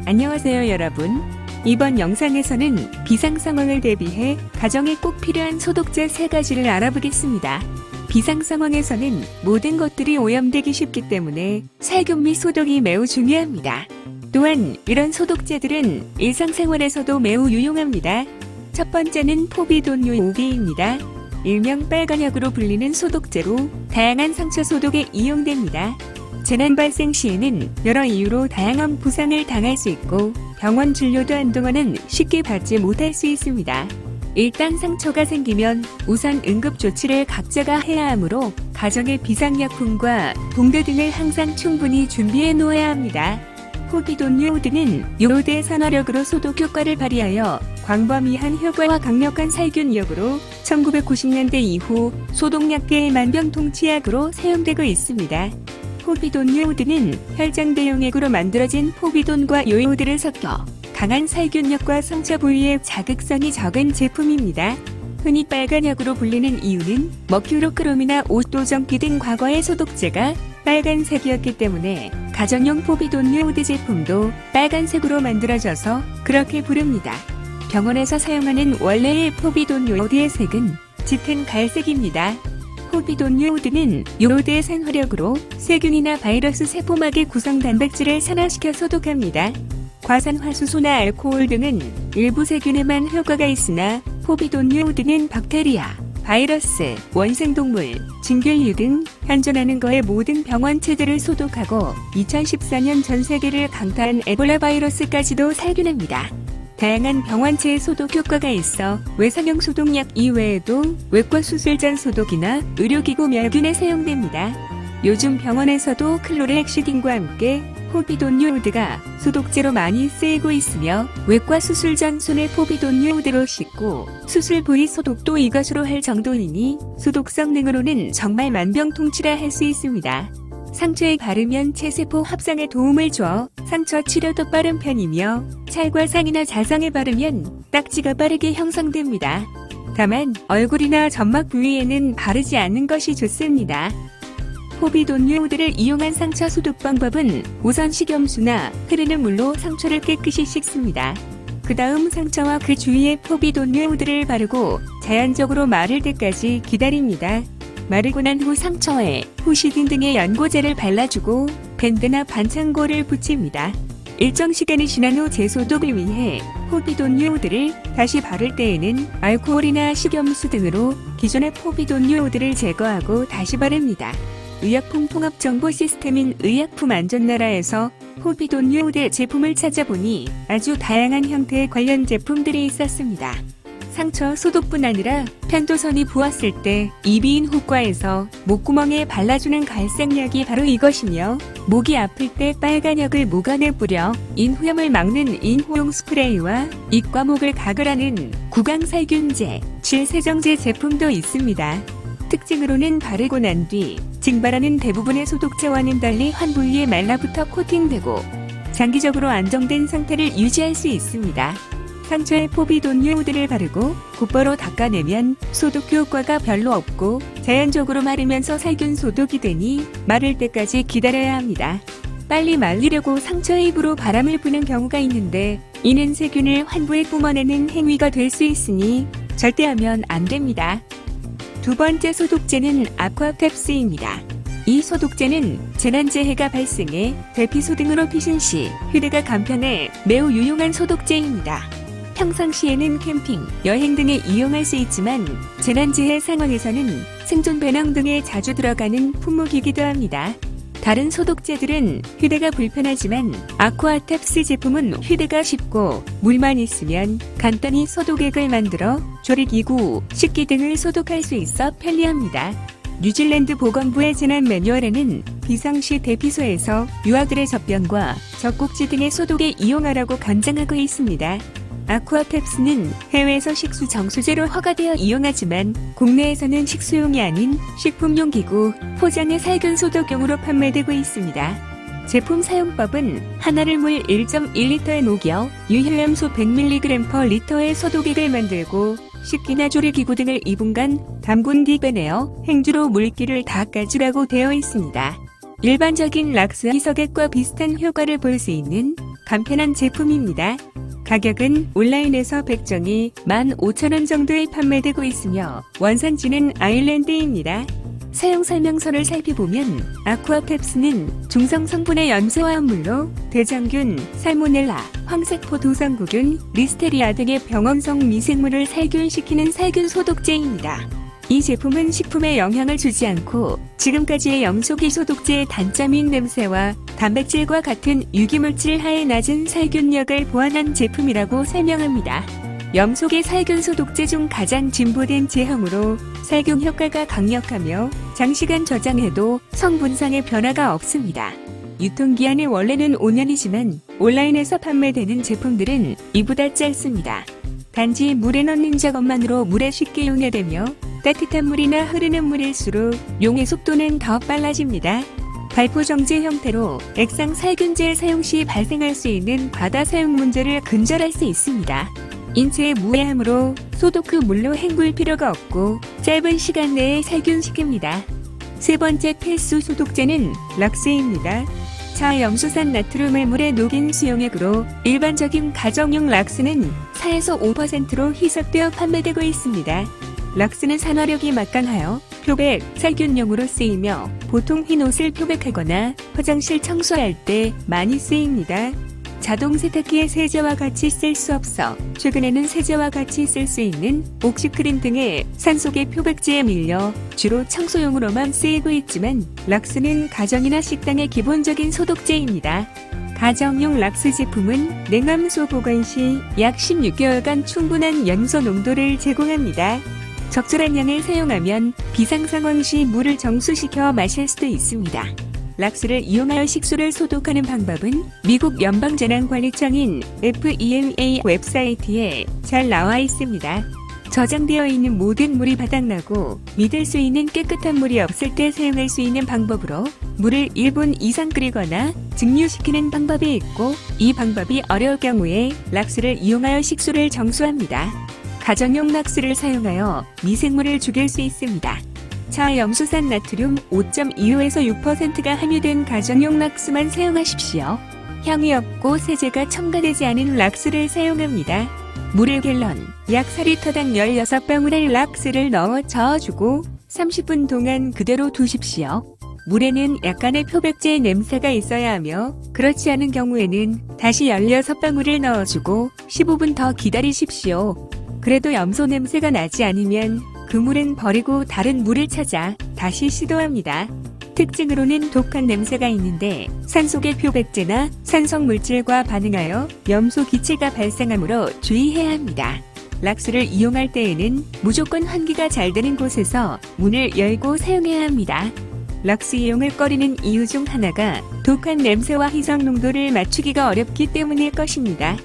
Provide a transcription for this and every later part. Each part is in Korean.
안녕하세요 여러분. 이번 영상에서는 비상 상황을 대비해 가정에 꼭 필요한 소독제 3가지를 알아보겠습니다. 비상 상황에서는 모든 것들이 오염되기 쉽기 때문에 살균 및 소독이 매우 중요합니다. 또한 이런 소독제들은 일상생활에서도 매우 유용합니다. 첫 번째는 포비돈유 5개입니다. 일명 빨간약으로 불리는 소독제로 다양한 상처 소독에 이용됩니다. 재난 발생 시에는 여러 이유로 다양한 부상을 당할 수 있고 병원 진료도 한동안은 쉽게 받지 못할 수 있습니다. 일단 상처가 생기면 우선 응급 조치를 각자가 해야 하므로 가정의 비상약품과 붕대 등을 항상 충분히 준비해 놓아야 합니다. 포비돈유오드는 요오드의 산화력으로 소독 효과를 발휘하여 광범위한 효과와 강력한 살균력으로 1990년대 이후 소독약계의 만병통치약으로 사용되고 있습니다. 포비돈유오드는 혈장대용액으로 만들어진 포비돈과 요오드를 섞어 강한 살균력과 상처 부위에 자극성이 적은 제품입니다. 흔히 빨간약으로 불리는 이유는 머큐로크롬이나 오토정피 등 과거의 소독제가 빨간색이었기 때문에 가정용 포비돈유오드 제품도 빨간색으로 만들어져서 그렇게 부릅니다. 병원에서 사용하는 원래의 포비돈유오드의 색은 짙은 갈색입니다. 포비돈유오드는 요오드의 산화력으로 세균이나 바이러스 세포막의 구성 단백질을 산화시켜 소독합니다. 과산화수소나 알코올 등은 일부 세균에만 효과가 있으나 포비돈유오드는 박테리아, 바이러스, 원생동물, 진균류 등 현존하는 거의 모든 병원체들을 소독하고 2014년 전 세계를 강타한 에볼라 바이러스까지도 살균합니다. 다양한 병원체의 소독 효과가 있어 외상용 소독약 이외에도 외과 수술 전 소독이나 의료기구 멸균에 사용됩니다. 요즘 병원에서도 클로르헥시딘과 함께 포비돈유오드가 소독제로 많이 쓰이고 있으며 외과 수술 전 손에 포비돈유오드로 씻고 수술 부위 소독도 이것으로 할 정도이니 소독 성능으로는 정말 만병통치라 할 수 있습니다. 상처에 바르면 체세포 합성에 도움을 줘 상처 치료도 빠른 편이며 찰과 상이나 자성에 바르면 딱지가 빠르게 형성됩니다. 다만 얼굴이나 점막 부위에는 바르지 않는 것이 좋습니다. 포비돈유오드를 이용한 상처 소독 방법은 우선 식염수나 흐르는 물로 상처를 깨끗이 씻습니다. 그 다음 상처와 그 주위에 포비돈유오드를 바르고 자연적으로 마를 때까지 기다립니다. 마르고 난 후 상처에 후시딘 등의 연고제를 발라주고 밴드나 반창고를 붙입니다. 일정 시간이 지난 후 재소독을 위해 포비돈유오드를 다시 바를 때에는 알코올이나 식염수 등으로 기존의 포비돈유오드를 제거하고 다시 바릅니다. 의약품 통합 정보 시스템인 의약품안전나라에서 포비돈유오드 제품을 찾아보니 아주 다양한 형태의 관련 제품들이 있었습니다. 상처 소독뿐 아니라 편도선이 부었을 때 이비인 호과에서 목구멍에 발라주는 갈색약이 바로 이것이며 목이 아플 때 빨간약을 목 안에 뿌려 인후염을 막는 인후용 스프레이와 입과 목을 가글하는 구강살균제, 질세정제 제품도 있습니다. 특징으로는 바르고 난 뒤 증발하는 대부분의 소독제와는 달리 한 부위에 말라붙어 코팅되고 장기적으로 안정된 상태를 유지할 수 있습니다. 상처에 포비돈유오드를 바르고 곧바로 닦아내면 소독 효과가 별로 없고 자연적으로 마르면서 살균 소독이 되니 마를 때까지 기다려야 합니다. 빨리 말리려고 상처에 입으로 바람을 부는 경우가 있는데 이는 세균을 환부에 뿜어내는 행위가 될 수 있으니 절대 하면 안 됩니다. 두 번째 소독제는 아쿠아펩스입니다. 이 소독제는 재난재해가 발생해 대피소 등으로 피신 시 휴대가 간편해 매우 유용한 소독제입니다. 평상시에는 캠핑, 여행 등에 이용할 수 있지만 재난재해 상황에서는 생존 배낭 등에 자주 들어가는 품목이기도 합니다. 다른 소독제들은 휴대가 불편하지만 아쿠아탭스 제품은 휴대가 쉽고 물만 있으면 간단히 소독액을 만들어 조리기구, 식기 등을 소독할 수 있어 편리합니다. 뉴질랜드 보건부의 재난 매뉴얼에는 비상시 대피소에서 유아들의 젖병과 젖꼭지 등의 소독에 이용하라고 권장하고 있습니다. 아쿠아펩스는 해외에서 식수 정수제로 허가되어 이용하지만 국내에서는 식수용이 아닌 식품용 기구, 포장의 살균 소독용으로 판매되고 있습니다. 제품 사용법은 하나를 물 1.1리터에 녹여 유효염소 100mg/L의 소독액을 만들고 식기나 조리기구 등을 2분간 담근 뒤 빼내어 행주로 물기를 닦아주라고 되어 있습니다. 일반적인 락스 희석액과 비슷한 효과를 볼 수 있는 간편한 제품입니다. 가격은 온라인에서 백정이 15,000원 정도에 판매되고 있으며 원산지는 아일랜드입니다. 사용 설명서를 살펴보면 아쿠아펩스는 중성 성분의 염소화합물로 대장균, 살모넬라, 황색포 도상구균, 리스테리아 등의 병원성 미생물을 살균시키는 살균 소독제입니다. 이 제품은 식품에 영향을 주지 않고 지금까지의 염소기 소독제의 단점인 냄새와 단백질과 같은 유기물질 하의 낮은 살균력을 보완한 제품이라고 설명합니다. 염소기 살균 소독제 중 가장 진보된 제형으로 살균 효과가 강력하며 장시간 저장해도 성분상의 변화가 없습니다. 유통기한이 원래는 5년이지만 온라인에서 판매되는 제품들은 이보다 짧습니다. 단지 물에 넣는 작업만으로 물에 쉽게 용해되며 따뜻한 물이나 흐르는 물일수록 용해 속도는 더 빨라집니다. 발포 정제 형태로 액상 살균제 사용 시 발생할 수 있는 과다 사용 문제를 근절할 수 있습니다. 인체에 무해하므로 소독 후 물로 헹굴 필요가 없고 짧은 시간 내에 살균시킵니다. 세 번째 필수 소독제는 락스입니다. 저염소산 나트륨을 물에 녹인 수용액으로 일반적인 가정용 락스는 4에서 5%로 희석되어 판매되고 있습니다. 락스는 산화력이 막강하여 표백, 살균용으로 쓰이며 보통 흰 옷을 표백하거나 화장실 청소할 때 많이 쓰입니다. 자동 세탁기의 세제와 같이 쓸 수 없어 최근에는 세제와 같이 쓸 수 있는 옥시크림 등의 산소계 표백제에 밀려 주로 청소용으로만 쓰이고 있지만 락스는 가정이나 식당의 기본적인 소독제입니다. 가정용 락스 제품은 냉암소 보관 시 약 16개월간 충분한 염소 농도를 제공합니다. 적절한 양을 사용하면 비상 상황 시 물을 정수시켜 마실 수도 있습니다. 락스를 이용하여 식수를 소독하는 방법은 미국 연방재난관리청인 FEMA 웹사이트에 잘 나와 있습니다. 저장되어 있는 모든 물이 바닥나고 믿을 수 있는 깨끗한 물이 없을 때 사용할 수 있는 방법으로 물을 1분 이상 끓이거나 증류시키는 방법이 있고 이 방법이 어려울 경우에 락스를 이용하여 식수를 정수합니다. 가정용 락스를 사용하여 미생물을 죽일 수 있습니다. 저염소산 나트륨 5.25에서 6%가 함유된 가정용 락스만 사용하십시오. 향이 없고 세제가 첨가되지 않은 락스를 사용합니다. 물을 갤런 약 4리터당 16방울의 락스를 넣어 저어주고 30분 동안 그대로 두십시오. 물에는 약간의 표백제의 냄새가 있어야 하며 그렇지 않은 경우에는 다시 16방울을 넣어주고 15분 더 기다리십시오. 그래도 염소 냄새가 나지 않으면 그 물은 버리고 다른 물을 찾아 다시 시도합니다. 특징으로는 독한 냄새가 있는데 산소계 표백제나 산성 물질과 반응하여 염소 기체가 발생하므로 주의해야 합니다. 락스를 이용할 때에는 무조건 환기가 잘 되는 곳에서 문을 열고 사용해야 합니다. 락스 이용을 꺼리는 이유 중 하나가 독한 냄새와 희석 농도를 맞추기가 어렵기 때문일 것입니다.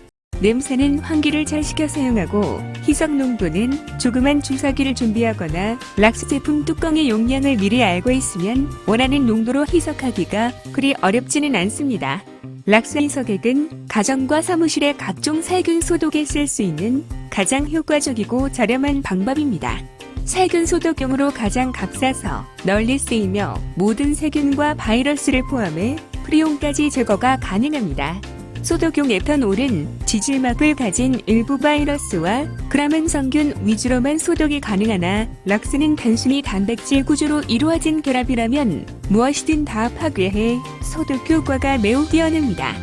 냄새는 환기를 잘 시켜 사용하고 희석 농도는 조그만 주사기를 준비하거나 락스 제품 뚜껑의 용량을 미리 알고 있으면 원하는 농도로 희석하기가 그리 어렵지는 않습니다. 락스 희석액은 가정과 사무실의 각종 살균 소독에 쓸 수 있는 가장 효과적이고 저렴한 방법입니다. 살균 소독용으로 가장 값싸서 널리 쓰이며 모든 세균과 바이러스를 포함해 프리온까지 제거가 가능합니다. 소독용 에탄올은 지질막을 가진 일부 바이러스와 그라멘성균 위주로만 소독이 가능하나 락스는 단순히 단백질 구조로 이루어진 결합이라면 무엇이든 다 파괴해 소독 효과가 매우 뛰어납니다.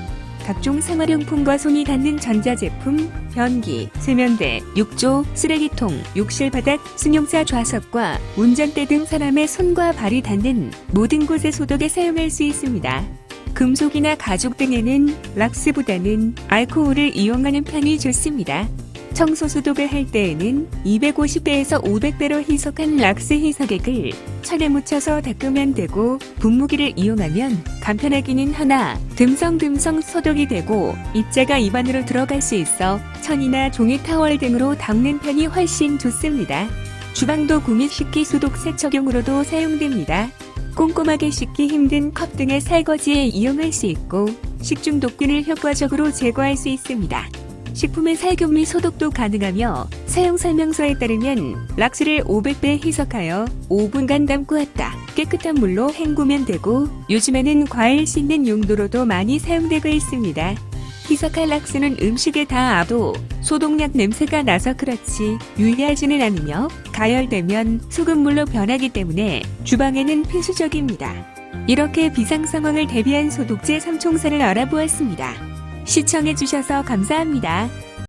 각종 생활용품과 손이 닿는 전자제품, 변기, 세면대, 욕조, 쓰레기통, 욕실 바닥, 승용차 좌석과 운전대 등 사람의 손과 발이 닿는 모든 곳의 소독에 사용할 수 있습니다. 금속이나 가죽 등에는 락스보다는 알코올을 이용하는 편이 좋습니다. 청소 소독을 할 때에는 250배에서 500배로 희석한 락스 희석액을 천에 묻혀서 닦으면 되고 분무기를 이용하면 간편하기는 하나 듬성듬성 소독이 되고 입자가 입 안으로 들어갈 수 있어 천이나 종이 타월 등으로 닦는 편이 훨씬 좋습니다. 주방도 구미 식기 소독 세척용으로도 사용됩니다. 꼼꼼하게 씻기 힘든 컵 등의 설거지에 이용할 수 있고 식중독균을 효과적으로 제거할 수 있습니다. 식품의 살균 및 소독도 가능하며 사용 설명서에 따르면 락스를 500배 희석하여 5분간 담고 왔다 깨끗한 물로 헹구면 되고 요즘에는 과일 씻는 용도로도 많이 사용되고 있습니다. 히사칼락스는 음식에 닿아도 소독약 냄새가 나서 그렇지 유의하지는 않으며 가열되면 소금물로 변하기 때문에 주방에는 필수적입니다. 이렇게 비상 상황을 대비한 소독제 3총사를 알아보았습니다. 시청해주셔서 감사합니다.